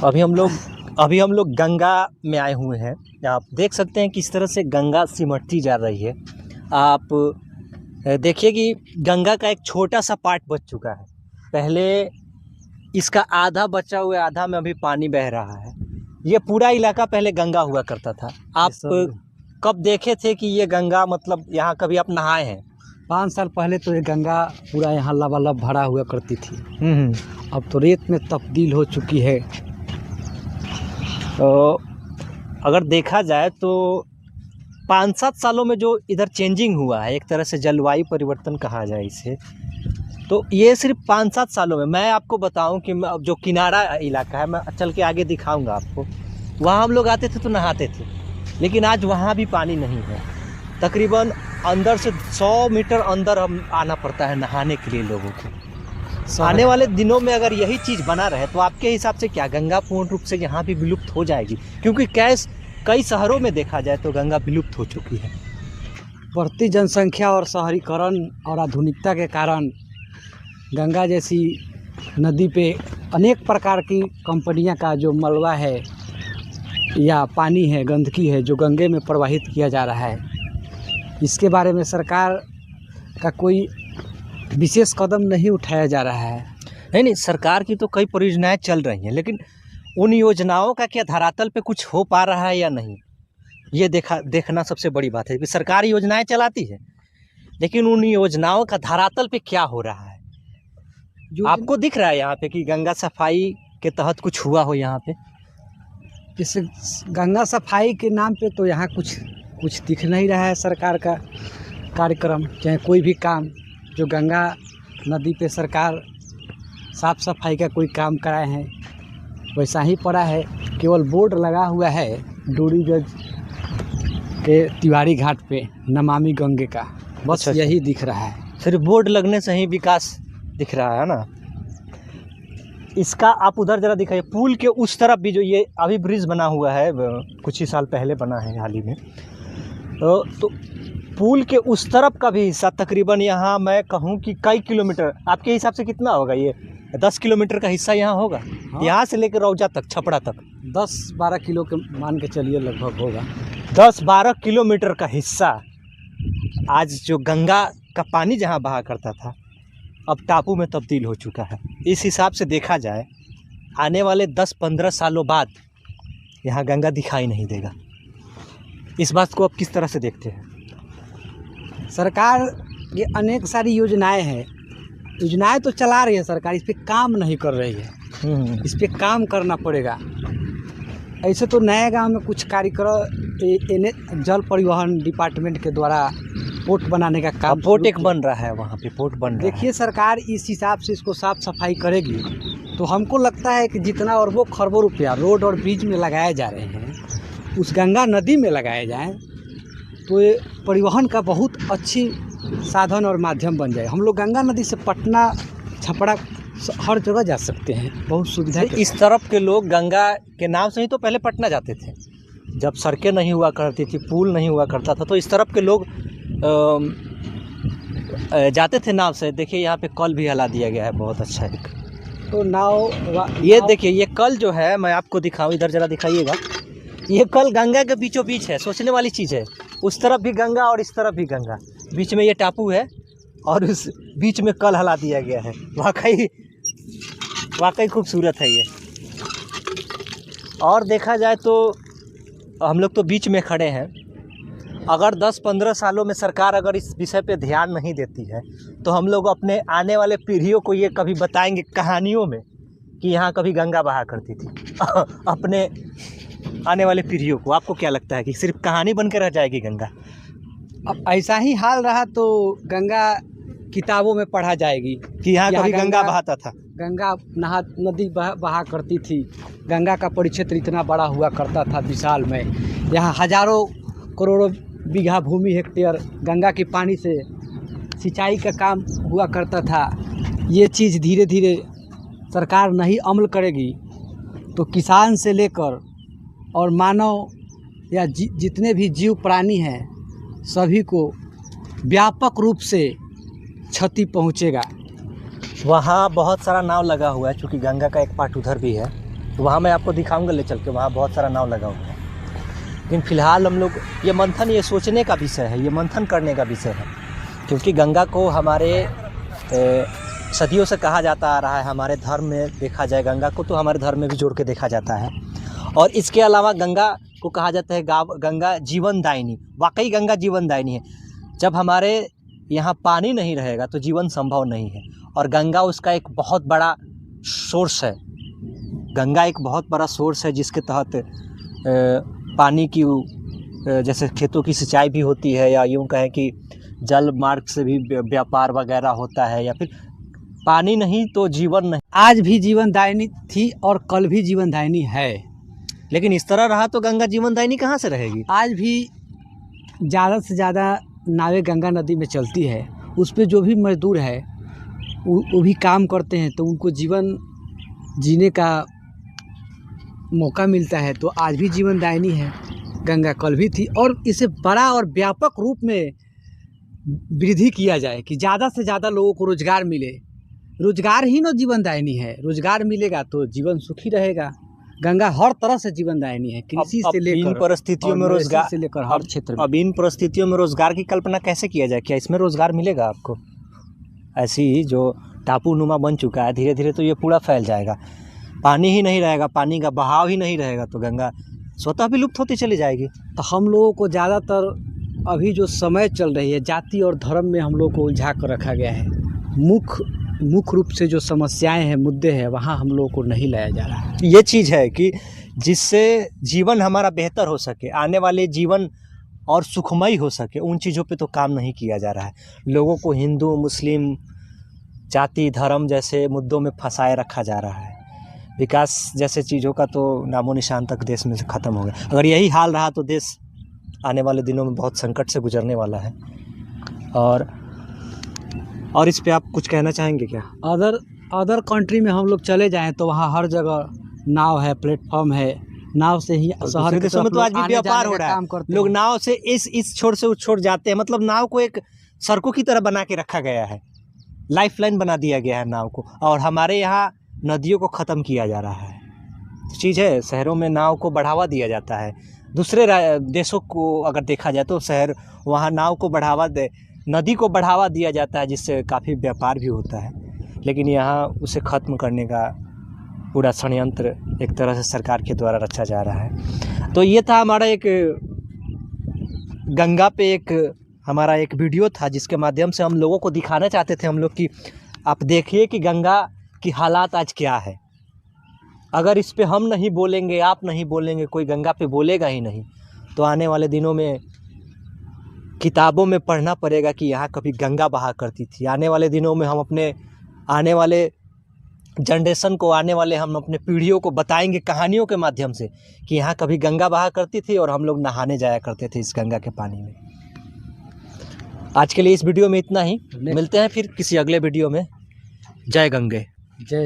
अभी हम लोग गंगा में आए हुए हैं। आप देख सकते हैं किस तरह से गंगा सिमटती जा रही है। आप देखिए कि गंगा का एक छोटा सा पार्ट बच चुका है। पहले इसका आधा बचा हुआ है, आधा में अभी पानी बह रहा है। ये पूरा इलाका पहले गंगा हुआ करता था। आप कब देखे थे कि ये गंगा, मतलब यहाँ कभी आप नहाए हैं? 5 साल पहले तो ये गंगा पूरा यहाँ लबालब भरा हुआ करती थी। अब तो रेत में तब्दील हो चुकी है। तो अगर देखा जाए तो 5-7 सालों में जो इधर चेंजिंग हुआ है, एक तरह से जलवायु परिवर्तन कहा जाए इसे, तो ये सिर्फ 5-7 सालों में। मैं आपको बताऊं कि जो किनारा इलाका है, मैं चल के आगे दिखाऊंगा आपको, वहाँ हम लोग आते थे तो नहाते थे, लेकिन आज वहाँ भी पानी नहीं है। तकरीबन अंदर से 100 मीटर अंदर हम आना पड़ता है नहाने के लिए लोगों को। आने वाले दिनों में अगर यही चीज़ बना रहे तो आपके हिसाब से क्या गंगा पूर्ण रूप से यहाँ भी विलुप्त हो जाएगी? क्योंकि कई शहरों में देखा जाए तो गंगा विलुप्त हो चुकी है। बढ़ती जनसंख्या और शहरीकरण और आधुनिकता के कारण गंगा जैसी नदी पे अनेक प्रकार की कंपनियां का जो मलबा है या पानी है, गंदगी है, जो गंगे में प्रवाहित किया जा रहा है, इसके बारे में सरकार का कोई विशेष कदम नहीं उठाया जा रहा है। नहीं, सरकार की तो कई परियोजनाएं चल रही हैं, लेकिन उन योजनाओं का क्या धरातल पे कुछ हो पा रहा है या नहीं, ये देखना सबसे बड़ी बात है। कि सरकार योजनाएं चलाती है, लेकिन उन योजनाओं का धरातल पे क्या हो रहा है? आपको दिख रहा है यहाँ पे कि गंगा सफाई के तहत कुछ हुआ हो यहाँ पे? जैसे गंगा सफाई के नाम पे तो यहाँ कुछ दिख नहीं रहा है। सरकार का कार्यक्रम चाहे कोई भी काम जो गंगा नदी पे सरकार साफ़ सफाई का कोई काम कराए हैं, वैसा ही पड़ा है। केवल बोर्ड लगा हुआ है डोरीगंज के तिवारी घाट पे नमामि गंगे का, बस यही दिख रहा है। सिर्फ बोर्ड लगने से ही विकास दिख रहा है ना? इसका आप उधर जरा दिखाइए। पुल के उस तरफ भी जो ये अभी ब्रिज बना हुआ है, कुछ ही साल पहले बना है हाल ही में, तो पुल के उस तरफ का भी हिस्सा तकरीबन यहाँ मैं कहूँ कि कई किलोमीटर, आपके हिसाब से कितना होगा? ये 10 किलोमीटर का हिस्सा यहाँ होगा। हाँ। यहाँ से लेकर रौजा तक, छपड़ा तक 10-12 किलो के मान के चलिए लगभग होगा। 10-12 किलोमीटर का हिस्सा आज जो गंगा का पानी जहाँ बहा करता था, अब टापू में तब्दील हो चुका है। इस हिसाब से देखा जाए आने वाले 10-15 सालों बाद यहाँ गंगा दिखाई नहीं देगा। इस बात को आप किस तरह से देखते हैं? सरकार ये अनेक सारी योजनाएं तो चला रही है सरकार, इस पे काम नहीं कर रही है। इस पे काम करना पड़ेगा। ऐसे तो नया गांव में कुछ कार्यक्रम जल परिवहन डिपार्टमेंट के द्वारा पोर्ट बनाने का काम, पोर्ट एक बन रहा है, वहाँ पे पोर्ट बन रहा है। देखिए सरकार इस हिसाब से इसको साफ सफाई करेगी तो हमको लगता है कि जितना अरबों खरबों रुपया रोड और ब्रिज में लगाए जा रहे हैं, उस गंगा नदी में लगाए जाएँ तो ये परिवहन का बहुत अच्छी साधन और माध्यम बन जाए। हम लोग गंगा नदी से पटना, छपरा हर जगह जा सकते हैं, बहुत सुविधा। इस तरफ के लोग गंगा के नाम से ही तो पहले पटना जाते थे, जब सड़कें नहीं हुआ करती थी, पुल नहीं हुआ करता था, तो इस तरफ के लोग जाते थे नाव से। देखिए यहाँ पे कल भी हला दिया गया है, बहुत अच्छा है। तो नाव ये देखिए, ये कल जो है मैं आपको दिखाऊँ, इधर जरा दिखाइएगा। ये कल गंगा के बीचों बीच है, सोचने वाली चीज़ है। उस तरफ भी गंगा और इस तरफ भी गंगा, बीच में ये टापू है और उस बीच में कल हला दिया गया है। वाकई खूबसूरत है ये। और देखा जाए तो हम लोग तो बीच में खड़े हैं। अगर 10-15 सालों में सरकार अगर इस विषय पे ध्यान नहीं देती है तो हम लोग अपने आने वाले पीढ़ियों को ये कभी बताएंगे कहानियों में कि यहाँ कभी गंगा बहा करती थी। अपने आने वाले पीढ़ियों को। आपको क्या लगता है कि सिर्फ कहानी बनकर रह जाएगी गंगा? अब ऐसा ही हाल रहा तो गंगा किताबों में पढ़ा जाएगी कि यहाँ कभी गंगा बहाता था। गंगा नदी बहा करती थी। गंगा का परिक्षेत्र इतना बड़ा हुआ करता था विशाल में। यहाँ हजारों करोड़ों बीघा भूमि हेक्टेयर गंगा के पानी से सिंचाई का काम हुआ करता था। ये चीज़ धीरे धीरे सरकार नहीं अमल करेगी तो किसान से लेकर और मानव या जितने भी जीव प्राणी हैं सभी को व्यापक रूप से क्षति पहुंचेगा। वहाँ बहुत सारा नाव लगा हुआ है, चूँकि गंगा का एक पार्ट उधर भी है। तो वहाँ मैं आपको दिखाऊंगा ले चल के, वहाँ बहुत सारा नाव लगा हुआ है। लेकिन फ़िलहाल हम लोग ये मंथन, ये सोचने का विषय है, ये मंथन करने का विषय है, क्योंकि गंगा को हमारे सदियों से कहा जाता आ रहा है। हमारे धर्म में देखा जाए गंगा को तो हमारे धर्म में भी जोड़ के देखा जाता है। और इसके अलावा गंगा को कहा जाता है गंगा जीवनदायिनी। वाकई गंगा जीवनदायिनी है। जब हमारे यहाँ पानी नहीं रहेगा तो जीवन संभव नहीं है, और गंगा उसका एक बहुत बड़ा सोर्स है। गंगा एक बहुत बड़ा सोर्स है जिसके तहत पानी की जैसे खेतों की सिंचाई भी होती है, या यूँ कहें कि जल मार्ग से भी व्यापार वगैरह होता है, या फिर पानी नहीं तो जीवन नहीं। आज भी जीवनदायिनी थी और कल भी जीवनदायिनी है। लेकिन इस तरह रहा तो गंगा जीवनदायिनी कहाँ से रहेगी? आज भी ज़्यादा से ज़्यादा नावें गंगा नदी में चलती है। उस पे जो भी मजदूर है वो भी काम करते हैं, तो उनको जीवन जीने का मौका मिलता है। तो आज भी जीवनदायिनी है गंगा, कल भी थी। और इसे बड़ा और व्यापक रूप में वृद्धि किया जाए कि ज़्यादा से ज़्यादा लोगों को रोज़गार मिले। रोज़गार ही ना जीवनदायिनी है। रोज़गार मिलेगा तो जीवन सुखी रहेगा। गंगा हर तरह से जीवनदायिनी है, कृषि से लेकर इन परिस्थितियों में रोजगार से लेकर हर क्षेत्र में। अब इन परिस्थितियों में रोजगार की कल्पना कैसे किया जाए? क्या इसमें रोजगार मिलेगा आपको? ऐसी ही जो टापू नुमा बन चुका है, धीरे धीरे तो ये पूरा फैल जाएगा। पानी ही नहीं रहेगा, पानी का बहाव ही नहीं रहेगा तो गंगा स्वतः विलुप्त होती चली जाएगी। तो हम लोगों को ज़्यादातर अभी जो समय चल रही है, जाति और धर्म में हम लोग को उलझा कर रखा गया है। मुख्य रूप से जो समस्याएं हैं, मुद्दे हैं, वहाँ हम लोगों को नहीं लाया जा रहा है। ये चीज़ है कि जिससे जीवन हमारा बेहतर हो सके, आने वाले जीवन और सुखमय हो सके, उन चीज़ों पे तो काम नहीं किया जा रहा है। लोगों को हिंदू मुस्लिम जाति धर्म जैसे मुद्दों में फंसाए रखा जा रहा है। विकास जैसे चीज़ों का तो नामो निशान तक देश में से ख़त्म हो गया। अगर यही हाल रहा तो देश आने वाले दिनों में बहुत संकट से गुजरने वाला है। और इस पे आप कुछ कहना चाहेंगे क्या? अदर कंट्री में हम लोग चले जाएं तो वहाँ हर जगह नाव है, प्लेटफॉर्म है। नाव से ही शहर के देशों में तो आज भी व्यापार हो रहा है। लोग नाव से इस छोर से उस छोर जाते हैं। मतलब नाव को एक सड़कों की तरह बना के रखा गया है, लाइफलाइन बना दिया गया है नाव को। और हमारे यहाँ नदियों को ख़त्म किया जा रहा है। चीज़ है, शहरों में नाव को बढ़ावा दिया जाता है। दूसरे देशों को अगर देखा जाए तो शहर वहाँ नाव को नदी को बढ़ावा दिया जाता है, जिससे काफ़ी व्यापार भी होता है। लेकिन यहाँ उसे ख़त्म करने का पूरा षड्यंत्र एक तरह से सरकार के द्वारा रचा जा रहा है। तो ये था हमारा एक गंगा पे हमारा एक वीडियो था, जिसके माध्यम से हम लोगों को दिखाना चाहते थे हम लोग कि आप देखिए कि गंगा की हालात आज क्या है। अगर इस पे हम नहीं बोलेंगे, आप नहीं बोलेंगे, कोई गंगा पे बोलेगा ही नहीं, तो आने वाले दिनों में किताबों में पढ़ना पड़ेगा कि यहाँ कभी गंगा बहा करती थी। आने वाले दिनों में हम अपने आने वाले जनरेशन को, हम अपने पीढ़ियों को बताएंगे कहानियों के माध्यम से कि यहाँ कभी गंगा बहा करती थी और हम लोग नहाने जाया करते थे इस गंगा के पानी में। आज के लिए इस वीडियो में इतना ही। मिलते हैं फिर किसी अगले वीडियो में। जय गंगे। जय